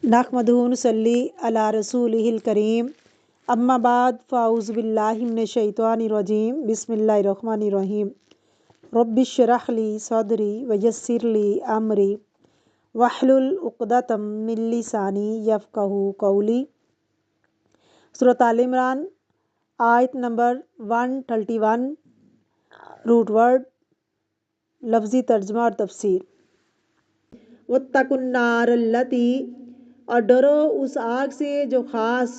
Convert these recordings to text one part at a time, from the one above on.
नहमदुहु व नसल्ली अला रसूलिहिल करीम अम्मा बाद फ़ाऊज़ु बिल्लाहि मिनश शैतानिर रजीम बिस्मिल्लाहिर्रहमानिर्रहीम रब्बिश्रह ली सदरी व यस्सिर ली अमरी वहलुल उक़दतम मिन लिसानी यफ़क़हू क़ौली। सूरत आल इमरान आयत नंबर 131। रूट वर्ड लफ्ज़ी तर्जुमा और तफसीर। वत्तकुन्नार अल्लती, और डरो उस आग से जो ख़ास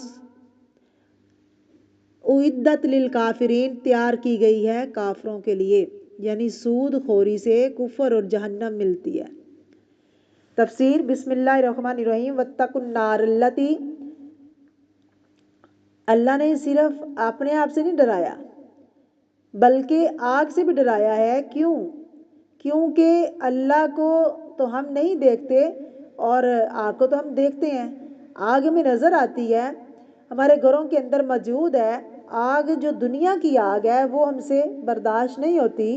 उइद्दत लिल काफिरीन, तैयार की गई है काफरों के लिए, यानी सूद खोरी से कुफर और जहन्नम मिलती है। तफसीर बिस्मिल्लाहिर्रहमानिर्रहीम। वत्तकुन्नार अल्लती, अल्लाह ने सिर्फ अपने आप से नहीं डराया बल्कि आग से भी डराया है। क्यों? क्योंकि अल्लाह को तो हम नहीं देखते और आग को तो हम देखते हैं। आग हमें नज़र आती है, हमारे घरों के अंदर मौजूद है। आग जो दुनिया की आग है वो हमसे बर्दाश्त नहीं होती।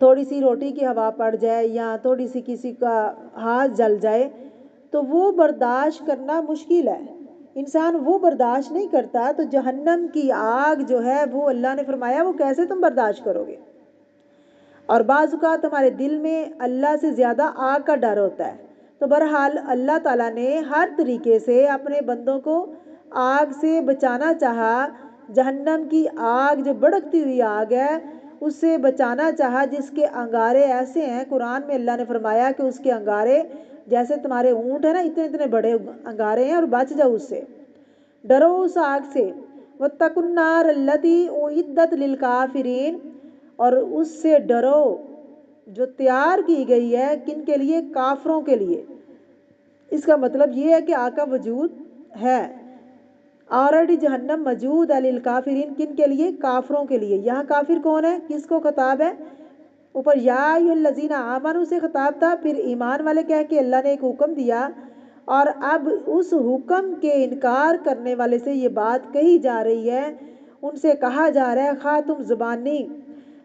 थोड़ी सी रोटी की हवा पड़ जाए या थोड़ी सी किसी का हाथ जल जाए तो वो बर्दाश्त करना मुश्किल है, इंसान वो बर्दाश्त नहीं करता। तो जहन्नम की आग जो है वो अल्लाह ने फरमाया वो कैसे तुम बर्दाश्त करोगे। और बाज़ औक़ात हमारे दिल में अल्लाह से ज़्यादा आग का डर होता है। तो बहरहाल अल्लाह ताला ने हर तरीके से अपने बंदों को आग से बचाना चाहा। जहन्नम की आग जो भड़कती हुई आग है उससे बचाना चाहा, जिसके अंगारे ऐसे हैं, कुरान में अल्लाह ने फरमाया कि उसके अंगारे जैसे तुम्हारे ऊँट है ना, इतने इतने बड़े अंगारे हैं, और बच जाओ उससे, डरो उस आग से। वत्तकुन्नार अल्लती उइद्दत लिल काफिरीन, और उससे डरो जो तैयार की गई है किन के लिए? काफरों के लिए। इसका मतलब ये है कि आग का वजूद है, ऑलरेडी जहन्नम मौजूद है। लिल काफिरीन, किन के लिए? काफरों के लिए। यहाँ काफिर कौन है, किसको खिताब है? ऊपर या अय्युहल्लज़ीना आमनू से खिताब था, फिर ईमान वाले कह के अल्लाह ने एक हुक्म दिया, और अब उस हुक्म के इनकार करने वाले से ये बात कही जा रही है। उनसे कहा जा रहा है, खा तुम ज़बानी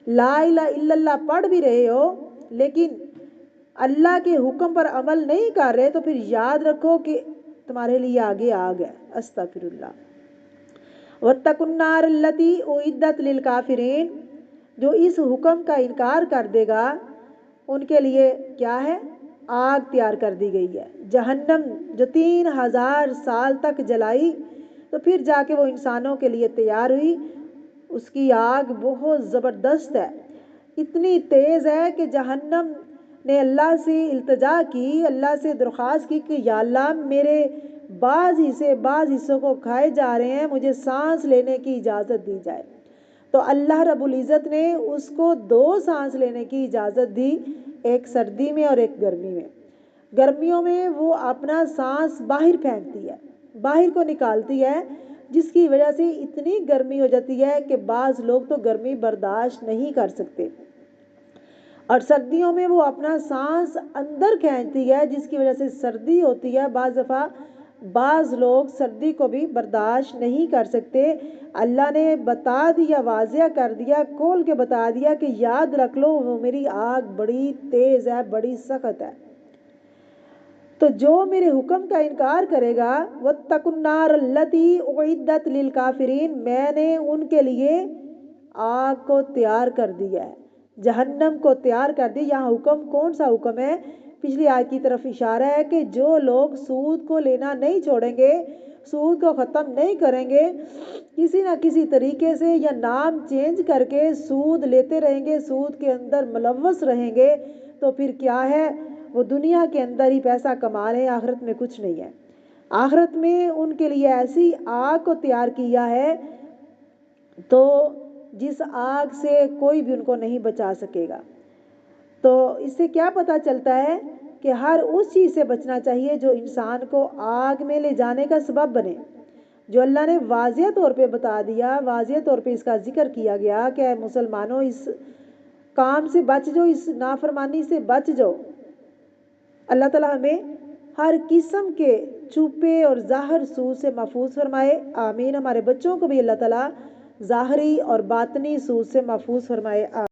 ला इलाहा इल्लल्लाह पढ़ भी रहे हो लेकिन अल्लाह के हुक्म पर अमल नहीं कर रहे, तो फिर याद रखो कि तुम्हारे लिए आगे आग है। अस्तगफिरुल्लाह। वत्तकुन्नार अल्लती उइद्दत लिल काफिरीन, जो इस हुक्म का इनकार कर देगा उनके लिए क्या है? आग तैयार कर दी गई है। जहन्नम जो 3000 साल तक जलाई तो फिर जाके वो इंसानों के लिए तैयार हुई। उसकी आग बहुत ज़बरदस्त है, इतनी तेज़ है कि जहन्नम ने अल्लाह से इल्तिजा की, अल्लाह से दरख्वास्त की कि या अल्लाह मेरे बाज़ हिस्सों को खाए जा रहे हैं, मुझे सांस लेने की इजाज़त दी जाए। तो अल्लाह रब्बुल इज़्ज़त ने उसको 2 सांस लेने की इजाज़त दी, एक सर्दी में और एक गर्मी में। गर्मियों में वो अपना सांस बाहर फेंकती है, बाहर को निकालती है, जिसकी वजह से इतनी गर्मी हो जाती है कि बाज़ लोग तो गर्मी बर्दाश्त नहीं कर सकते। और सर्दियों में वो अपना सांस अंदर खींचती है, जिसकी वजह से सर्दी होती है। बाज़ दफ़ा बाज़ लोग सर्दी को भी बर्दाश्त नहीं कर सकते। अल्लाह ने बता दिया, वाज़िया कर दिया, खोल के बता दिया कि याद रख लो वो मेरी आग बड़ी तेज़ है, बड़ी सख्त है। तो जो मेरे हुक्म का इनकार करेगा, वत्तकुन्नार अल्लती उइद्दत लिल काफिरीन, मैंने उनके लिए आग को तैयार कर दिया है, जहन्नम को तैयार कर दिया। यहाँ हुक्म कौन सा हुक्म है? पिछली आयत की तरफ इशारा है कि जो लोग सूद को लेना नहीं छोड़ेंगे, सूद को ख़त्म नहीं करेंगे, किसी ना किसी तरीके से या नाम चेंज करके सूद लेते रहेंगे, सूद के अंदर मुलव्वस रहेंगे, तो फिर क्या है? वो दुनिया के अंदर ही पैसा कमा रहे हैं, आखिरत में कुछ नहीं है। आखिरत में उनके लिए ऐसी आग को तैयार किया है तो जिस आग से कोई भी उनको नहीं बचा सकेगा। तो इससे क्या पता चलता है कि हर उस चीज़ से बचना चाहिए जो इंसान को आग में ले जाने का सबब बने, जो अल्लाह ने वाज़िया तौर पे बता दिया, वाज़िया तौर पे इसका जिक्र किया गया कि मुसलमानों इस काम से बच जाओ, इस नाफरमानी से बच जाओ। अल्लाह ताला हमें हर किस्म के छुपे और ज़ाहिर सूद से महफूज फरमाए, आमीन। हमारे बच्चों को भी अल्लाह ताला ज़ाहिरी और बातनी सूद से महफूज फरमाए।